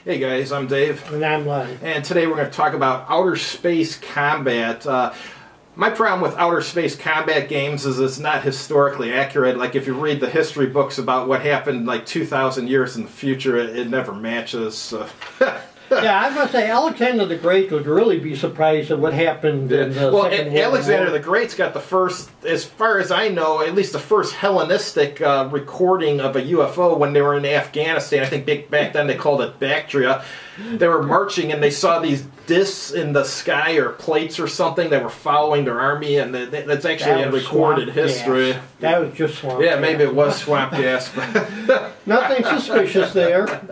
Hey guys, I'm Dave. And I'm Len. And today we're going to talk about outer space combat. My problem with outer space combat games is it's not historically accurate. Like if you read the history books about what happened like 2,000 years in the future, it never matches. Yeah, I must say Alexander the Great would really be surprised at what happened in the Second World Alexander War. the Great's got the first, as far as I know, at least the first Hellenistic recording of a UFO when they were in Afghanistan. I think back then they called it Bactria. They were marching and they saw these discs in the sky or plates or something that were following their army, and that's actually in recorded history. Gas. That was just swamp gas. gas. Maybe it was swamp gas. Nothing suspicious there.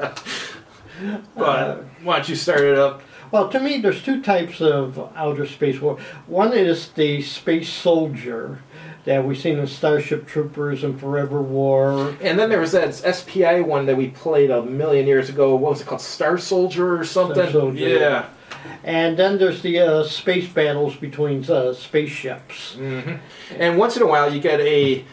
But why don't you start it up? Well, to me, there's two types of outer space war. One is the space soldier that we've seen in Starship Troopers and Forever War. And then there was that SPI one that we played a million years ago. What was it called? Star Soldier or something? Star Soldier. Yeah. And then there's the space battles between spaceships. Mm-hmm. And once in a while you get a,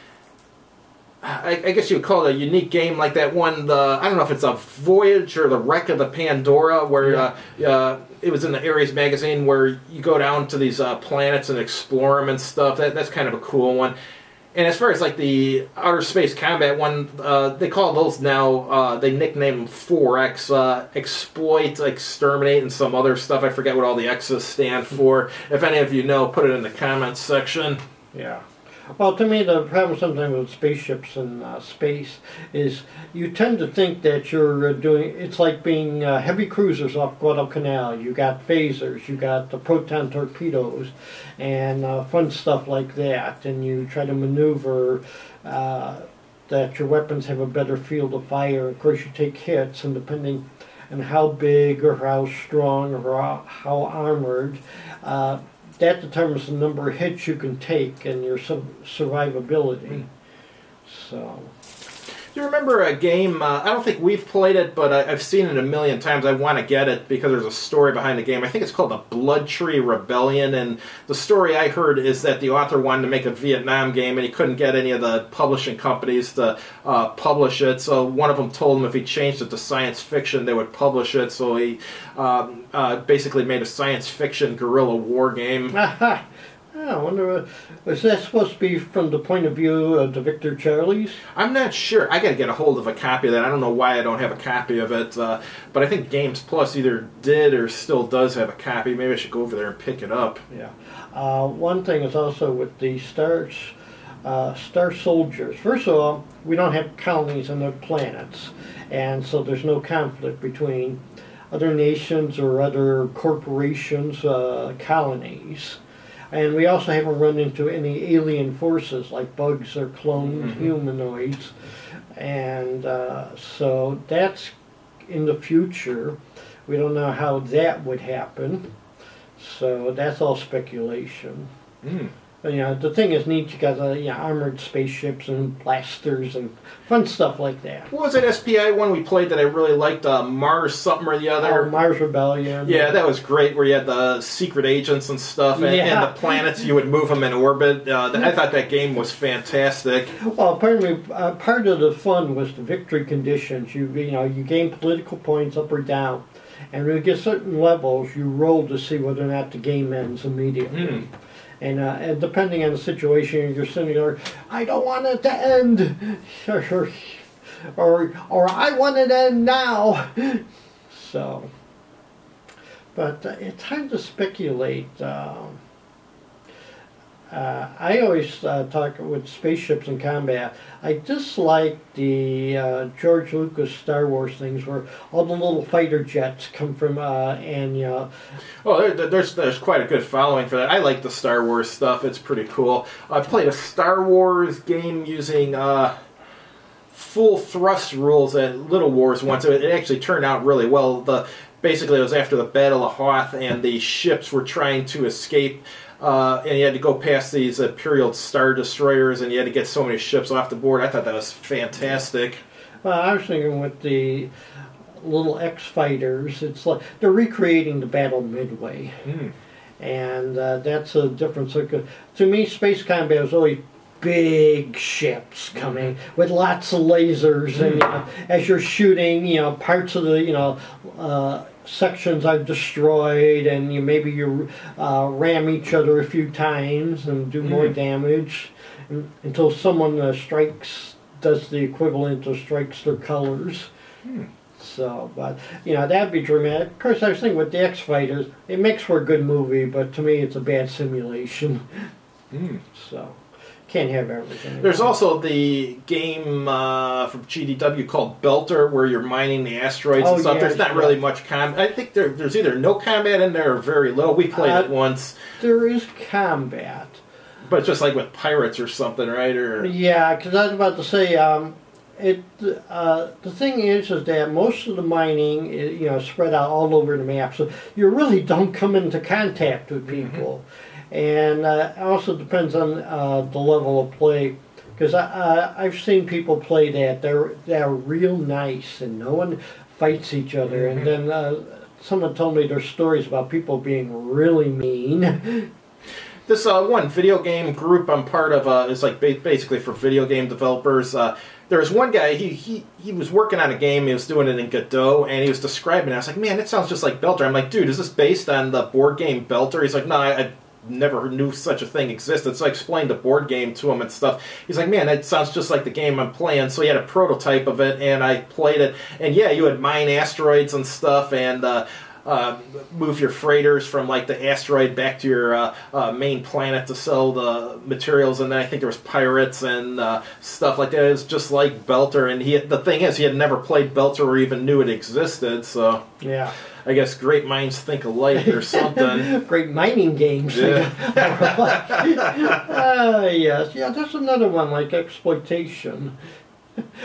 I guess you would call it a unique game like that one, I don't know if it's a Voyage or the Wreck of the Pandora, where it was in the Ares magazine, where you go down to these planets and explore them and stuff. That's kind of a cool one. And as far as like the outer space combat one, they call those now, they nickname them 4X, Exploit, Exterminate, and some other stuff. I forget what all the X's stand for. If any of you know, put it in the comments section. Yeah. Well, to me, the problem sometimes with spaceships and space is you tend to think that you're doing, it's like being heavy cruisers off Guadalcanal. You got phasers, you got the proton torpedoes, and fun stuff like that. And you try to maneuver that your weapons have a better field of fire. Of course, you take hits, and depending on how big or how strong or how armored, that determines the number of hits you can take and your survivability. So, do you remember a game, I don't think we've played it, but I've seen it a million times. I want to get it because there's a story behind the game. I think it's called the Blood Tree Rebellion, and the story I heard is that the author wanted to make a Vietnam game and he couldn't get any of the publishing companies to publish it, so one of them told him if he changed it to science fiction they would publish it, so he basically made a science fiction guerrilla war game. I wonder, was that supposed to be from the point of view of the Victor Charlies? I'm not sure. I got to get a hold of a copy of that. I don't know why I don't have a copy of it, but I think Games Plus either did or still does have a copy. Maybe I should go over there and pick it up. Yeah. One thing is also with the Star Soldiers. First of all, we don't have colonies on their planets, and so there's no conflict between other nations or other corporations' colonies. And we also haven't run into any alien forces like bugs or cloned humanoids. And so that's in the future. We don't know how that would happen. So that's all speculation. But, you know, the thing is neat, you got armored spaceships and blasters and fun stuff like that. What was that SPI one we played that I really liked? Mars something or the other? Oh, Mars Rebellion. Yeah, that was great, where you had the secret agents and stuff, and the planets, you would move them in orbit. I thought that game was fantastic. Well, apparently, part of the fun was the victory conditions. You gain political points up or down, and when you get certain levels, you roll to see whether or not the game ends immediately. And depending on the situation, you're sitting there, I don't want it to end, or I want it to end now. So, but it's hard to speculate. I always talk with spaceships in combat. I dislike the George Lucas Star Wars things where all the little fighter jets come from there's quite a good following for that. I like the Star Wars stuff. It's pretty cool. I played a Star Wars game using full thrust rules at Little Wars once. It actually turned out really well. Basically, it was after the Battle of Hoth, and the ships were trying to escape. And you had to go past these Imperial Star Destroyers, and you had to get so many ships off the board. I thought that was fantastic. Well, I was thinking with the little X-Fighters, it's like they're recreating the Battle Midway. And that's a difference. To me, space combat has always big ships coming with lots of lasers, and as you're shooting, parts of the sections are destroyed, and maybe you ram each other a few times and do more damage until someone does the equivalent of strikes their colors. So, but that'd be dramatic. Of course, I was thinking with the X-Fighters, it makes for a good movie, but to me, it's a bad simulation. So, can't have everything. There's also the game from GDW called Belter, where you're mining the asteroids and stuff. There's not really much combat. I think there's either no combat in there or very little. We played it once. There is combat. But it's just like with pirates or something, right? Or yeah, because I was about to say, the thing is that most of the mining is, spread out all over the map, so you really don't come into contact with people. And it also depends on the level of play, because I've seen people play that. They're real nice, and no one fights each other. And then someone told me there's stories about people being really mean. This one video game group I'm part of is like basically for video game developers. There was one guy, he was working on a game, he was doing it in Godot, and he was describing it. I was like, man, it sounds just like Belter. I'm like, dude, is this based on the board game Belter? He's like, no, I never knew such a thing existed. So I explained the board game to him and stuff. He's like, man, that sounds just like the game I'm playing. So he had a prototype of it, and I played it. And yeah, you would mine asteroids and stuff, and move your freighters from like the asteroid back to your main planet to sell the materials, and then I think there was pirates and stuff like that. It was just like Belter, and the thing is, he had never played Belter or even knew it existed. So yeah, I guess great minds think alike or something. Great mining games. Yeah. Yes, yeah. There's another one like exploitation.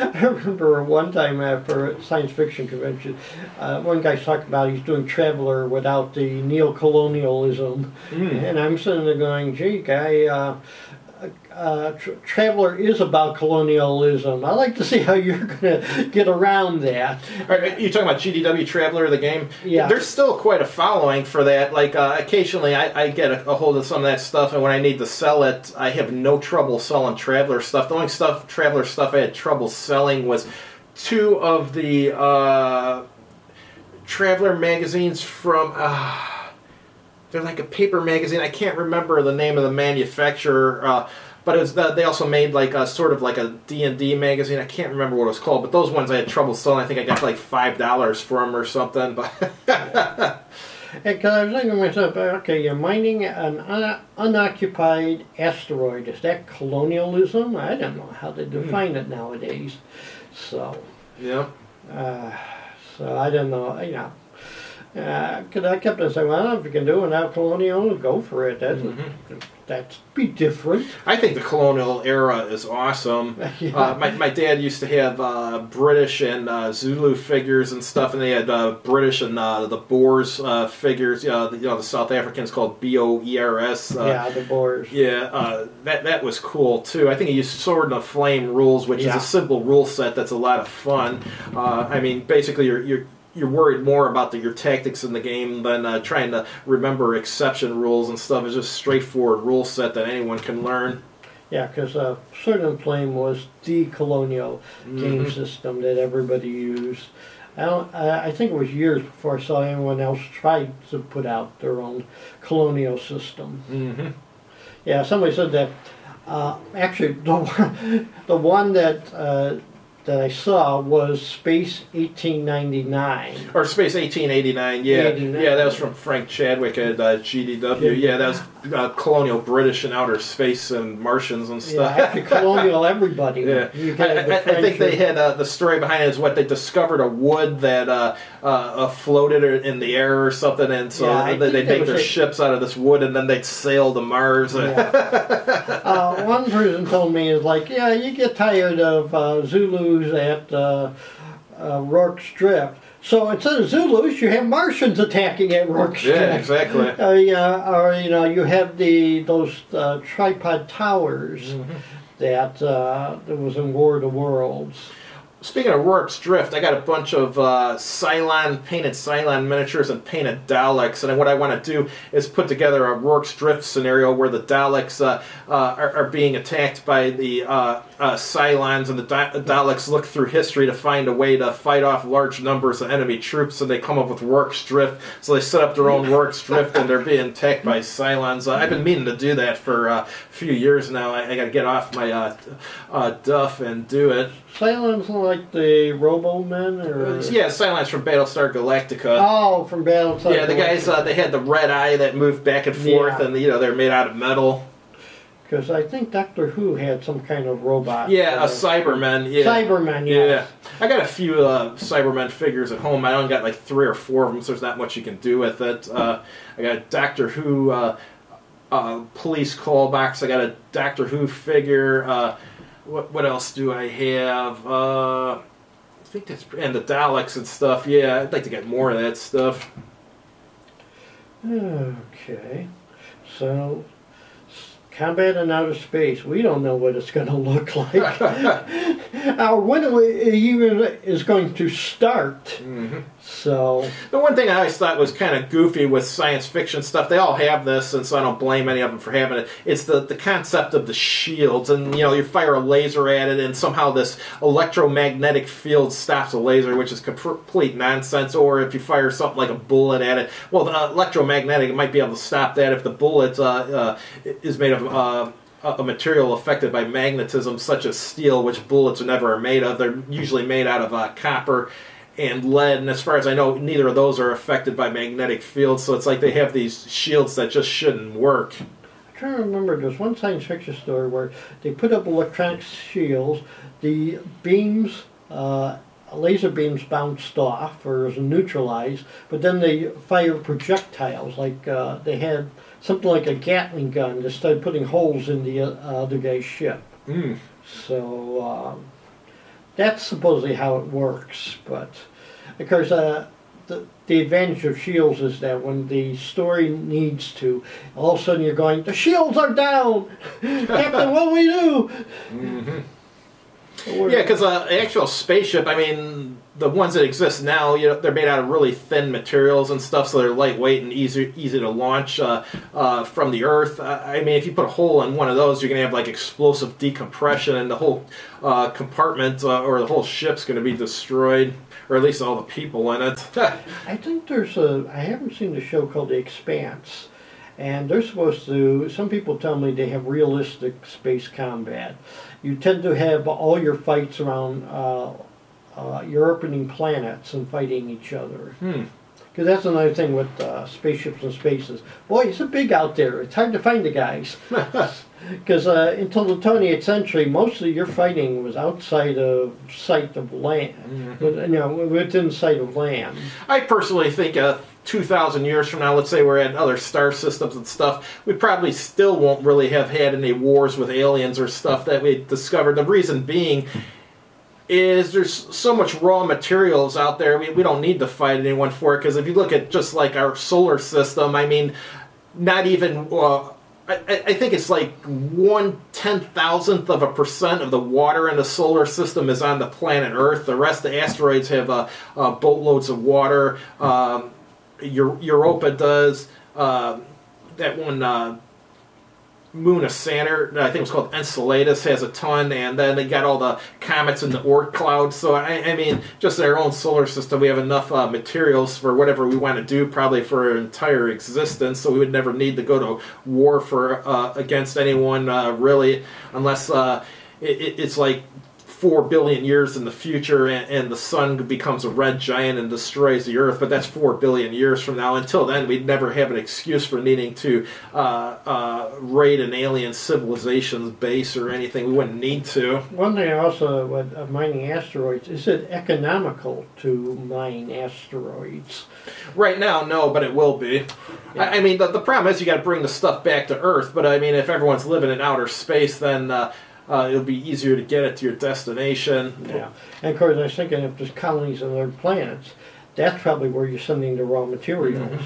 I remember one time for a science fiction convention, one guy's talking about he's doing Traveler without the neo-colonialism, and I'm sitting there going, gee, guy, Traveler is about colonialism. I'd like to see how you're going to get around that. You're talking about GDW Traveler, the game? Yeah. There's still quite a following for that. Like, occasionally I get a hold of some of that stuff, and when I need to sell it, I have no trouble selling Traveler stuff. The only Traveler stuff I had trouble selling was two of the Traveler magazines from... they're like a paper magazine. I can't remember the name of the manufacturer, but it was they also made like a sort of like a D&D magazine. I can't remember what it was called, but those ones I had trouble selling. I think I got like $5 for them or something. But because I was thinking to myself, okay, you're mining an unoccupied asteroid. Is that colonialism? I don't know how they define it nowadays. So yeah. So I don't know. Because I kept on saying, well, if you can do it now, colonial, go for it. That's be different. I think the Colonial Era is awesome. Yeah. My dad used to have British and Zulu figures and stuff, and they had British and the Boers figures. The South Africans called BOERS. Yeah, the Boers. Yeah, that was cool too. I think he used Sword and the Flame rules, which is a simple rule set that's a lot of fun. I mean, basically, you're worried more about your tactics in the game than trying to remember exception rules and stuff. It's just a straightforward rule set that anyone can learn. Yeah, because Sword and Flame was the colonial game system that everybody used. I think it was years before I saw anyone else try to put out their own colonial system. Yeah, somebody said that. Actually, the one that I saw was Space 1899. Or Space 1889, yeah. 89. Yeah, that was from Frank Chadwick at GDW. Yeah, that was Colonial British and outer space and Martians and stuff. Yeah, actually Colonial everybody. Yeah. I think they had the story behind it is what they discovered a wood that floated in the air or something, and so they'd make their ships out of this wood, and then they'd sail to Mars. Yeah. One person told me is like, yeah, you get tired of Zulus at Rourke's Drift. So instead of Zulus, you have Martians attacking at Rourke's Drift. Yeah, exactly. Or you have those tripod towers that was in War of the Worlds. Speaking of Rourke's Drift, I got a bunch of painted Cylon miniatures and painted Daleks, and what I want to do is put together a Rourke's Drift scenario where the Daleks are being attacked by the Cylons, and the Daleks look through history to find a way to fight off large numbers of enemy troops, and they come up with Rourke's Drift, so they set up their own Rourke's Drift, and they're being attacked by Cylons. I've been meaning to do that for a few years now. I got to get off my duff and do it. Cylons like the Robo-Men? Or? Yeah, Cylons from Battlestar Galactica. Oh, from Battlestar Yeah, the guys, they had the red eye that moved back and forth, and, they're made out of metal. Because I think Doctor Who had some kind of robot. Yeah, a Cybermen. Yeah. Cybermen, yes. Yeah. I got a few Cybermen figures at home. I only got like 3 or 4 of them, so there's not much you can do with it. I got a Doctor Who police call box. I got a Doctor Who figure. What else do I have? I think that's... And the Daleks and stuff. Yeah, I'd like to get more of that stuff. Okay. So... Combat in outer space. We don't know what it's going to look like. Or when it even is going to start. Mm-hmm. So the one thing I always thought was kind of goofy with science fiction stuff, they all have this, and so I don't blame any of them for having it. It's the concept of the shields, and you fire a laser at it, and somehow this electromagnetic field stops a laser, which is complete nonsense. Or if you fire something like a bullet at it, well, the electromagnetic, it might be able to stop that if the bullet is made of a material affected by magnetism, such as steel, which bullets are never made of. They're usually made out of copper and lead, and as far as I know, neither of those are affected by magnetic fields, so it's like they have these shields that just shouldn't work. I'm trying to remember, there's one science fiction story where they put up electronic shields, the beams, laser beams bounced off or was neutralized, but then they fired projectiles, like they had something like a Gatling gun that started putting holes in the other guy's ship. Mm. So that's supposedly how it works, but of course the advantage of shields is that when the story needs to, all of a sudden you're going, the shields are down! Captain, what do we do? Mm-hmm. Yeah, because actual spaceship, I mean, the ones that exist now, they're made out of really thin materials and stuff, so they're lightweight and easy to launch from the Earth. I mean, if you put a hole in one of those, you're going to have like explosive decompression, and the whole compartment or the whole ship's going to be destroyed, or at least all the people in it. I think I haven't seen the show called The Expanse. And they're supposed to, some people tell me they have realistic space combat. You tend to have all your fights around your orbiting planets and fighting each other. Because that's another thing with spaceships and spaces. Boy, it's big out there. It's hard to find the guys. Because until the 20th century, most of your fighting was outside of sight of land. Mm-hmm. Within sight of land. I personally think 2,000 years from now, let's say we're at other star systems and stuff, we probably still won't really have had any wars with aliens or stuff that we discovered. The reason being is there's so much raw materials out there, we don't need to fight anyone for it, because if you look at just like our solar system, I mean, not even... I think it's like 1/10,000% of the water in the solar system is on the planet Earth. The rest of the asteroids have boatloads of water. Europa does. That one moon of Saturn, I think it was called Enceladus, has a ton, and then they got all the comets and the Oort clouds. So I mean, just in our own solar system, we have enough materials for whatever we want to do, probably for our entire existence. So we would never need to go to war against anyone really, unless it's like 4 billion years in the future and the sun becomes a red giant and destroys the Earth, but that's 4 billion years from now. Until then, we'd never have an excuse for needing to raid an alien civilization's base or anything. We wouldn't need to. One thing also with mining asteroids, is it economical to mine asteroids? Right now, no, but it will be. Yeah. I mean, the problem is you got to bring the stuff back to Earth, but I mean, if everyone's living in outer space, then it'll be easier to get it to your destination. Yeah, and of course I was thinking if there's colonies on other planets, that's probably where you're sending the raw materials. Mm-hmm.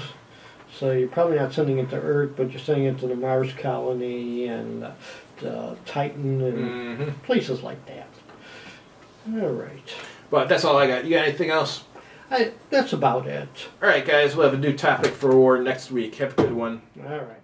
So you're probably not sending it to Earth, but you're sending it to the Mars colony and Titan and places like that. All right. But that's all I got. You got anything else? That's about it. All right, guys. We'll have a new topic for next week. Have a good one. All right.